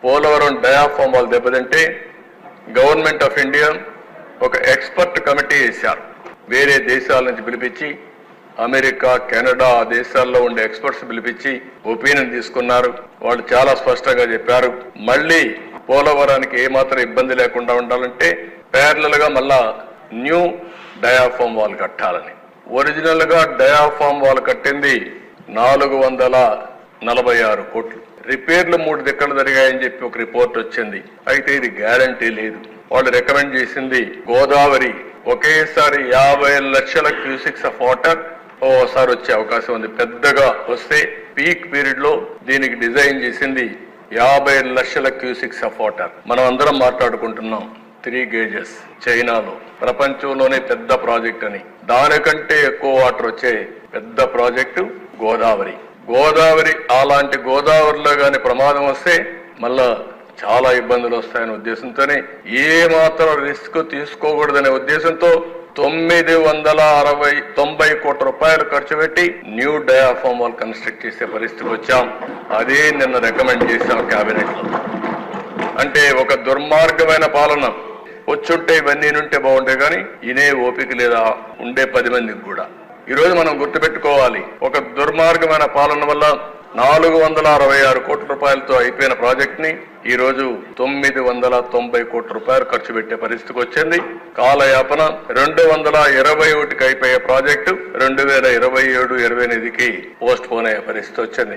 Polavaram diaphragm వాళ్ళు దెబ్బతింటే government of India ఒక ఎక్స్పర్ట్ కమిటీ వేశారు. వేరే దేశాల నుంచి పిలిపించి అమెరికా, కెనడా ఆ దేశాల్లో ఉండే ఎక్స్పర్ట్స్ పిలిపించి ఒపీనియన్ తీసుకున్నారు. వాళ్ళు చాలా స్పష్టంగా చెప్పారు, మళ్ళీ పోలవరానికి ఏమాత్రం ఇబ్బంది లేకుండా ఉండాలంటే ప్యారలల్ గా మళ్ళా న్యూ డయాఫామ్ వాల్ కట్టాలని. ఒరిజినల్ గా డయాఫామ్ వాల్ కట్టింది 446 కోట్లు. రిపేర్లు 3 దిక్కలు జరిగాయని చెప్పి ఒక రిపోర్ట్ వచ్చింది. అయితే ఇది గ్యారంటీ లేదు. వాళ్ళు రికమెండ్ చేసింది గోదావరి ఒకేసారి 50 లక్షల క్యూసిక్స్ ఆఫ్ వాటర్ ఓసారి వచ్చే అవకాశం ఉంది. పెద్దగా వస్తే పీక్ పీరియడ్ లో దీనికి డిజైన్ చేసింది 50 లక్షల క్యూసిక్స్ ఆఫ్ వాటర్. మనం అందరం మాట్లాడుకుంటున్నాం 3 గేజెస్ చైనాలో ప్రపంచంలోనే పెద్ద ప్రాజెక్ట్ అని. దానికంటే ఎక్కువ వాటర్ వచ్చే పెద్ద ప్రాజెక్టు గోదావరి. అలాంటి గోదావరిలో గాని ప్రమాదం వస్తే మళ్ళా చాలా ఇబ్బందులు వస్తాయనే ఉద్దేశంతోనే ఏ మాత్రం రిస్క్ తీసుకోకూడదనే ఉద్దేశంతో 990 కోట్ల రూపాయలు ఖర్చు పెట్టి న్యూ డయాఫామ్ వాల్ కన్స్ట్రక్ట్ చేసే పరిస్థితికి వచ్చాం. అదే నిన్న రికమెండ్ చేశాం కేబినెట్ లో. అంటే ఒక దుర్మార్గమైన పాలన వచ్చుంటే ఇవన్నీ ఉంటే బాగుంటాయి, కానీ ఇనే ఓపిక లేదా ఉండే 10 మందికి కూడా. ఈ రోజు మనం గుర్తుపెట్టుకోవాలి, ఒక దుర్మార్గమైన పాలన వల్ల 466 కోట్ల రూపాయలతో అయిపోయిన ప్రాజెక్ట్ ని ఈ రోజు 990 కోట్ల రూపాయలు ఖర్చు పెట్టే పరిస్థితికి వచ్చింది. కాలయాపన 221కి అయిపోయే ప్రాజెక్టు 2027-28కి పోస్ట్ పోన్ అయ్యే పరిస్థితి వచ్చింది.